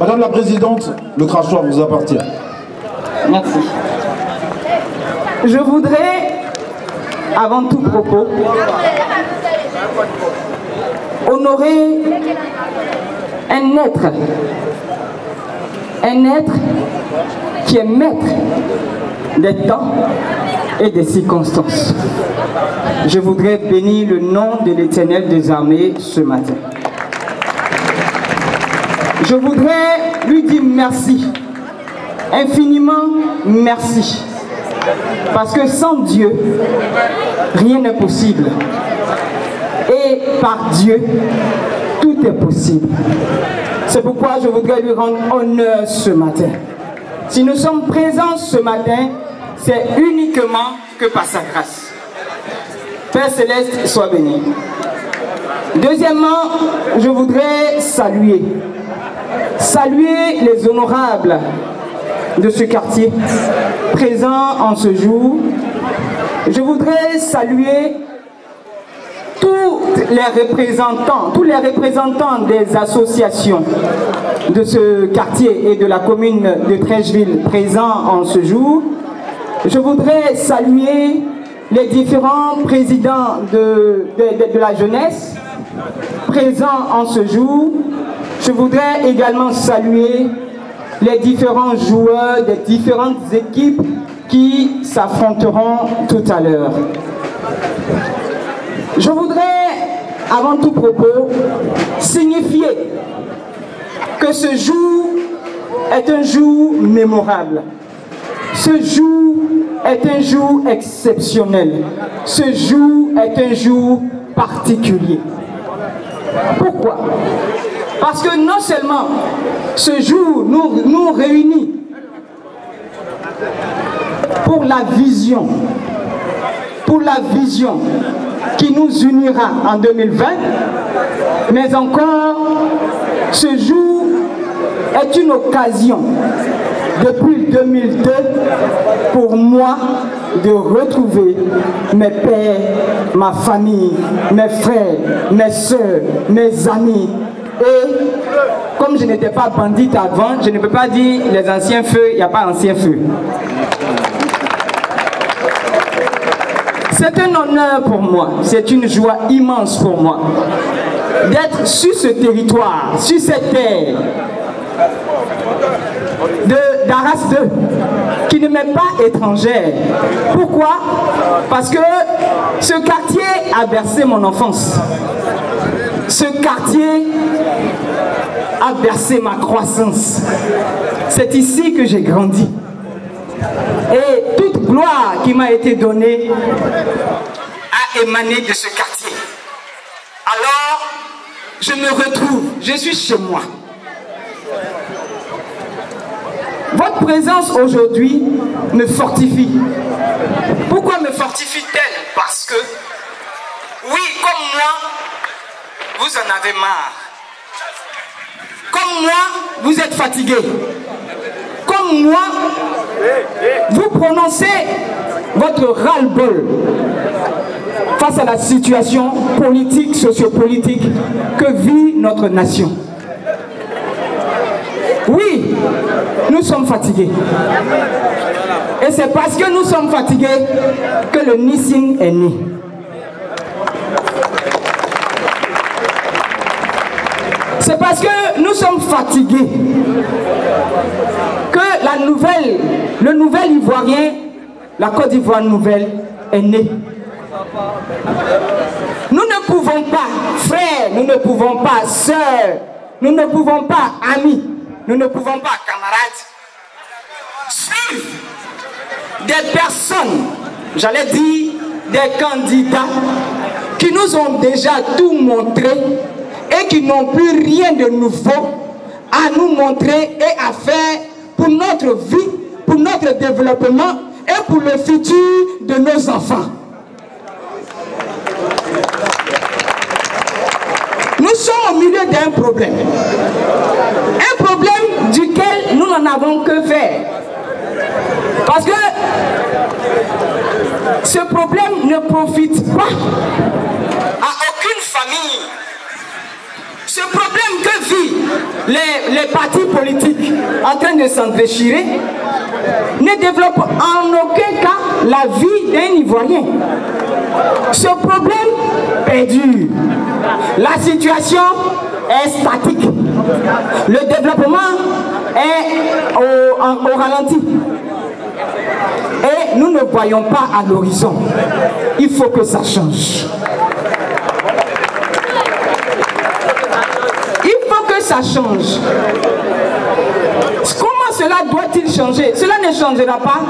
Madame la Présidente, le crachoir vous appartient. Merci. Je voudrais, avant tout propos, honorer un être qui est maître des temps et des circonstances. Je voudrais bénir le nom de l'Éternel des armées ce matin. Je voudrais lui dire merci, infiniment merci, parce que sans Dieu, rien n'est possible. Et par Dieu, tout est possible. C'est pourquoi je voudrais lui rendre honneur ce matin. Si nous sommes présents ce matin, c'est uniquement que par sa grâce. Père Céleste, sois béni. Deuxièmement, je voudrais saluer les honorables de ce quartier présents en ce jour. Je voudrais saluer tous les représentants des associations de ce quartier et de la commune de Trècheville présents en ce jour. Je voudrais saluer les différents présidents de la jeunesse présents en ce jour. Je voudrais également saluer les différents joueurs des différentes équipes qui s'affronteront tout à l'heure. Je voudrais, avant tout propos, signifier que ce jour est un jour mémorable. Ce jour est un jour exceptionnel. Ce jour est un jour particulier. Pourquoi? Parce que non seulement ce jour nous réunit pour la vision qui nous unira en 2020, mais encore ce jour est une occasion depuis 2002 pour moi de retrouver mes pères, ma famille, mes frères, mes soeurs, mes amis. Et comme je n'étais pas bandite avant, je ne peux pas dire les anciens feux, il n'y a pas ancien feu. C'est un honneur pour moi, c'est une joie immense pour moi d'être sur ce territoire, sur cette terre d'Arras 2, qui ne m'est pas étrangère. Pourquoi? Parce que ce quartier a bercé mon enfance. Ce quartier a bercé ma croissance. C'est ici que j'ai grandi. Et toute gloire qui m'a été donnée a émané de ce quartier. Alors, je me retrouve, je suis chez moi. Votre présence aujourd'hui me fortifie. Pourquoi me fortifie-t-elle? Parce que, oui, comme moi, vous en avez marre. Comme moi, vous êtes fatigué. Comme moi, vous prononcez votre ras-le-bol face à la situation politique, sociopolitique que vit notre nation. Oui, nous sommes fatigués. Et c'est parce que nous sommes fatigués que le Nissin est né. C'est parce que nous sommes fatigués que le nouvel Ivoirien, la Côte d'Ivoire nouvelle, est né. Nous ne pouvons pas, frères, nous ne pouvons pas, sœurs, nous ne pouvons pas, amis, nous ne pouvons pas, camarades, suivre des personnes, j'allais dire des candidats, qui nous ont déjà tout montré et qui n'ont plus rien de nouveau à nous montrer et à faire pour notre vie, pour notre développement et pour le futur de nos enfants. Nous sommes au milieu d'un problème. Un problème duquel nous n'en avons que faire. Parce que ce problème ne profite pas à aucune famille. Ce problème que vit les partis politiques en train de s'endéchirer ne développent en aucun cas la vie d'un Ivoirien. Ce problème perdure. La situation est statique. Le développement est au ralenti. Et nous ne voyons pas à l'horizon. Il faut que ça change. Il faut que ça change. Comment cela doit-il changer? Cela ne changera pas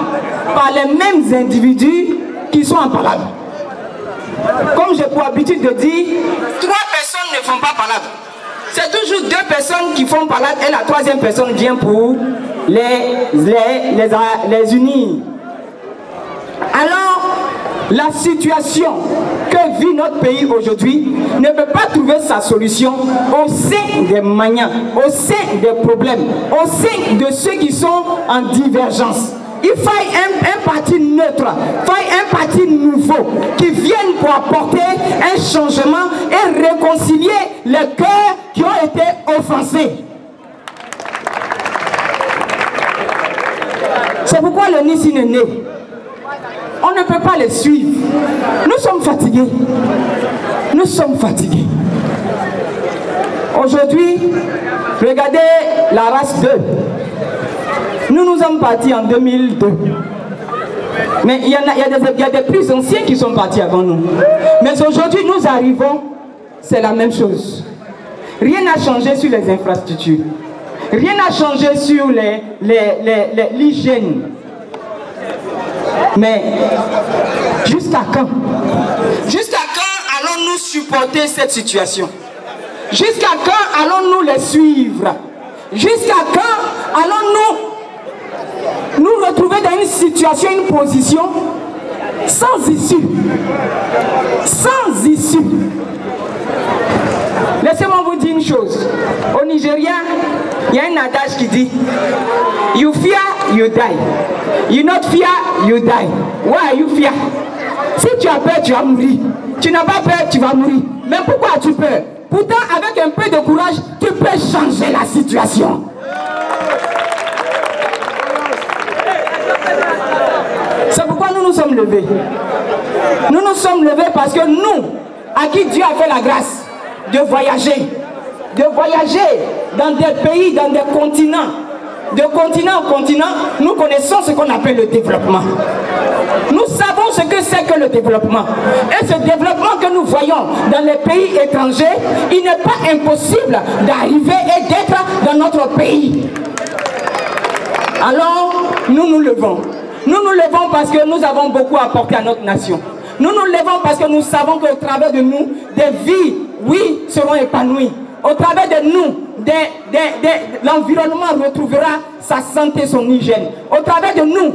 par les mêmes individus qui sont en palabre. Comme j'ai pour habitude de dire, 3 personnes ne font pas palabre. C'est toujours 2 personnes qui font palabre et la 3e personne vient pour les unir. Alors, la situation que vit notre pays aujourd'hui ne peut pas trouver sa solution au sein des maniants, au sein des problèmes, au sein de ceux qui sont en divergence. Il faut un parti neutre, il faut un parti nouveau qui vienne pour apporter un changement et réconcilier les cœurs qui ont été offensés. C'est pourquoi le Nissi est né. On ne peut pas les suivre. Nous sommes fatigués. Nous sommes fatigués. Aujourd'hui, regardez la race 2. Nous sommes partis en 2002. Mais il y a des plus anciens qui sont partis avant nous. Mais aujourd'hui, nous arrivons, c'est la même chose. Rien n'a changé sur les infrastructures. Rien n'a changé sur l'hygiène. Mais jusqu'à quand? Jusqu'à quand allons-nous supporter cette situation? Jusqu'à quand allons-nous les suivre? Jusqu'à quand allons-nous nous retrouver dans une situation, une position sans issue? Sans issue. Laissez-moi vous dire une chose. Au Nigeria, il y a un adage qui dit You fear, you die. You not fear, you die. Why are you fear? Si tu as peur, tu vas mourir. Tu n'as pas peur, tu vas mourir. Mais pourquoi as-tu peur? Pourtant, avec un peu de courage, tu peux changer la situation. C'est pourquoi nous nous sommes levés. Nous nous sommes levés parce que nous, à qui Dieu a fait la grâce de voyager dans des pays, dans des continents, de continent en continent, nous connaissons ce qu'on appelle le développement. Nous savons ce que c'est que le développement. Et ce développement que nous voyons dans les pays étrangers, il n'est pas impossible d'arriver et d'être dans notre pays. Alors, nous nous levons. Nous nous levons parce que nous avons beaucoup apporté à notre nation. Nous nous levons parce que nous savons qu'au travers de nous, des vies, oui, seront épanouies. Au travers de nous, l'environnement retrouvera sa santé, son hygiène. Au travers de nous,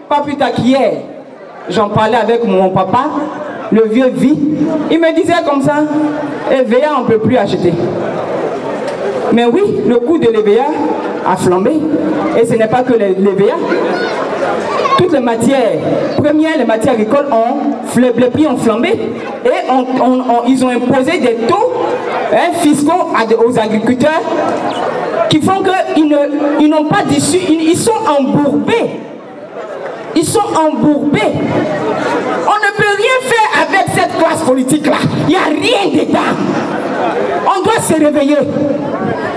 pas plus tard qu'hier, j'en parlais avec mon papa, le vieux vie. Il me disait comme ça, l'EVA on ne peut plus acheter. Mais oui, le coût de l'EVA a flambé. Et ce n'est pas que l'EVA. Toutes les matières premières, les matières agricoles, les prix ont flambé. Et ils ont imposé des taux fiscaux aux agriculteurs qui font qu'ils n'ont pas d'issue. Ils sont embourbés. Ils sont embourbés. On ne peut rien faire avec cette classe politique-là. Il n'y a rien dedans. On doit se réveiller.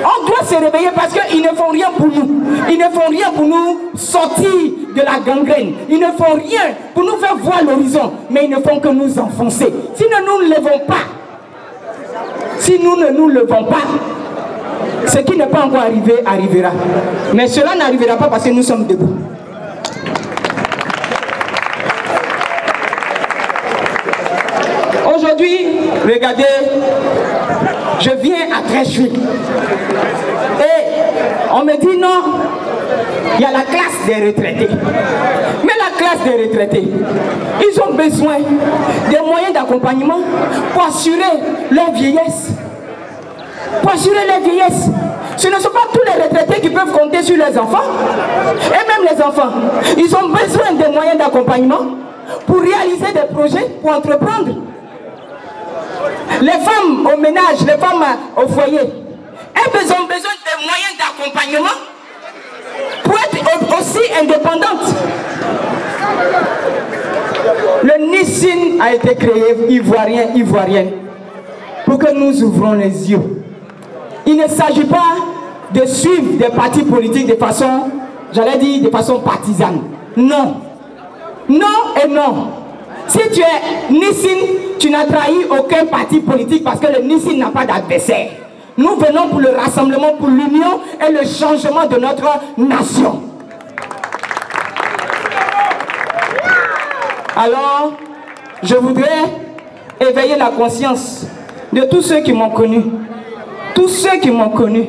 On doit se réveiller parce qu'ils ne font rien pour nous. Ils ne font rien pour nous sortir de la gangrène. Ils ne font rien pour nous faire voir l'horizon. Mais ils ne font que nous enfoncer. Si nous ne nous levons pas, si nous ne nous levons pas, ce qui n'est pas encore arrivé, arrivera. Mais cela n'arrivera pas parce que nous sommes debout. Aujourd'hui, regardez, je viens à Trècheville. Et on me dit non, il y a la classe des retraités. Mais la classe des retraités, ils ont besoin des moyens d'accompagnement pour assurer leur vieillesse. Pour assurer leur vieillesse. Ce ne sont pas tous les retraités qui peuvent compter sur les enfants. Et même les enfants, ils ont besoin des moyens d'accompagnement pour réaliser des projets, pour entreprendre. Les femmes au ménage, les femmes au foyer, elles ont besoin les moyens d'accompagnement pour être aussi indépendante. Le Nissin a été créé ivoirienne, pour que nous ouvrons les yeux. Il ne s'agit pas de suivre des partis politiques de façon, j'allais dire, de façon partisane. Non. Non et non. Si tu es Nissin, tu n'as trahi aucun parti politique parce que le Nissin n'a pas d'adversaire. Nous venons pour le rassemblement, pour l'union et le changement de notre nation. Alors, je voudrais éveiller la conscience de tous ceux qui m'ont connu. Tous ceux qui m'ont connu.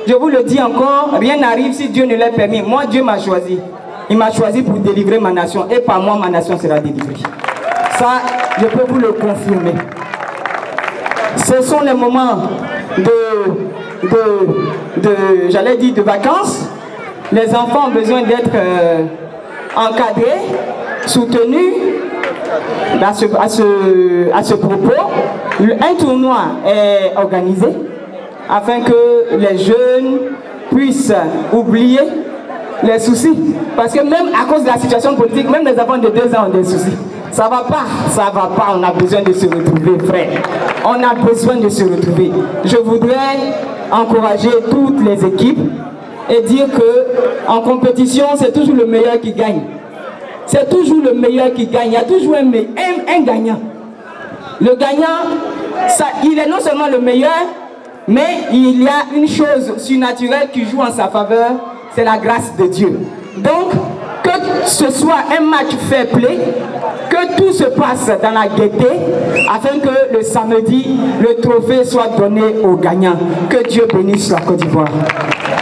Je vous le dis encore, rien n'arrive si Dieu ne l'a permis. Moi, Dieu m'a choisi. Il m'a choisi pour délivrer ma nation. Et par moi, ma nation sera délivrée. Ça, je peux vous le confirmer. Ce sont les moments j'allais dire, de vacances. Les enfants ont besoin d'être encadrés, soutenus à ce propos. Un tournoi est organisé afin que les jeunes puissent oublier les soucis. Parce que même à cause de la situation politique, même les enfants de 2 ans ont des soucis. Ça va pas, on a besoin de se retrouver, frère. On a besoin de se retrouver. Je voudrais encourager toutes les équipes et dire que en compétition, c'est toujours le meilleur qui gagne. C'est toujours le meilleur qui gagne. Il y a toujours un gagnant. Le gagnant, il est non seulement le meilleur, mais il y a une chose surnaturelle qui joue en sa faveur, c'est la grâce de Dieu. Donc, que ce soit un match fair play, que tout se passe dans la gaieté, afin que le samedi, le trophée soit donné aux gagnants. Que Dieu bénisse la Côte d'Ivoire.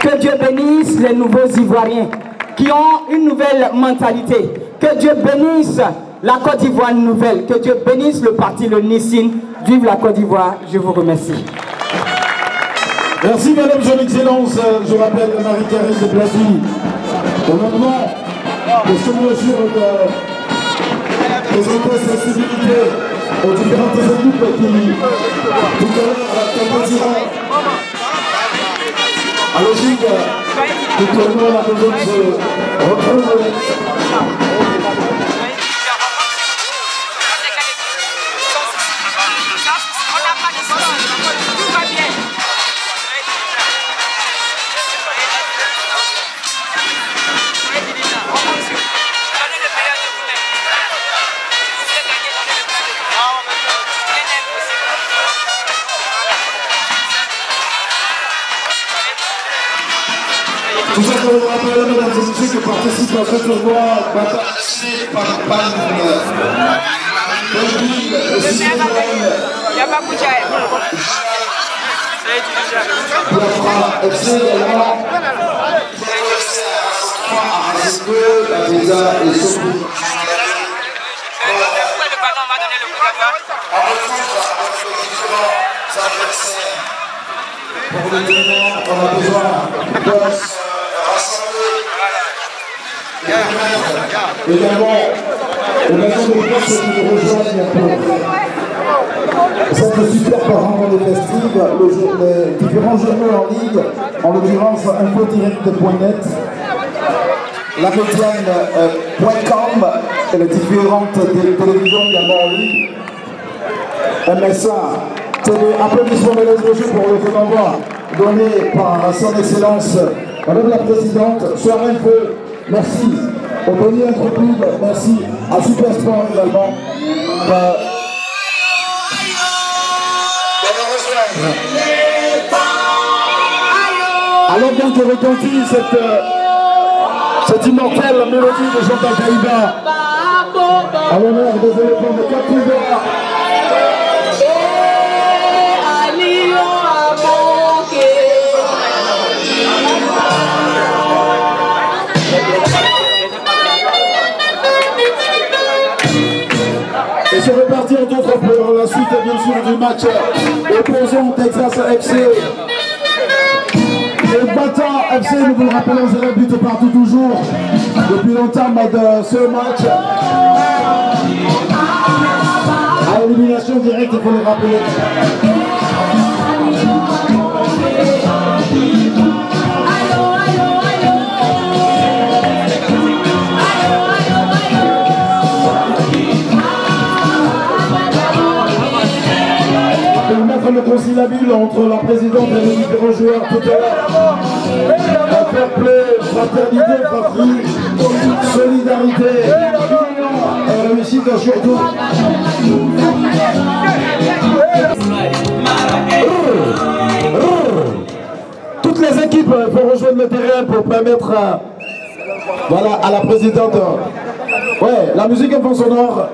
Que Dieu bénisse les nouveaux Ivoiriens qui ont une nouvelle mentalité. Que Dieu bénisse la Côte d'Ivoire nouvelle. Que Dieu bénisse le parti, le Nissin. Vive la Côte d'Ivoire. Je vous remercie. Merci Madame Son Excellence. Je rappelle Marie-Thérèse de Blasy. Au moment de ce mesure de présenter sensibilité aux différentes équipes qui, tout à l'heure, compétiront à logique, tout le monde a besoin de se retrouver. Tout ça pour vous rappeler, mesdames et messieurs, que participe à ce tournoi baptisé par PAN. Pour FC également, à Rasco, la Visa et Sophie. En retour avec les différents adversaires. Pour le tournoi, on a besoin de rassembler également les maisons de presse qui nous rejoignent pour cette super rencontre festive, les différents journaux en ligne, en l'occurrence infodirect.net, la médiane.com et les différentes télévisions également en ligne, MSA. Applaudissements mesdames et messieurs pour le coup d'envoi donné par son excellence Madame la Présidente, Soir Info, merci au Denis Entreprise, merci à Supersport également de nous rejoindre. Alors bien que retentit cette immortelle mélodie de Jean Caïba à l'honneur des éléphants de Côte d'Ivoire. Et c'est reparti en d'autres pour la suite bien sûr du match opposant Texas FC. Et battant FC, nous vous le rappelons, c'est le but partout toujours depuis l'entame de ce match. À élimination directe, il faut le rappeler. entre la présidente et les différents joueurs tout à l'heure. Fair play, fraternité, patrie, solidarité et réussite surtout. Toutes les équipes vont rejoindre le terrain pour permettre voilà, à la présidente. Ouais, la musique est fond sonore.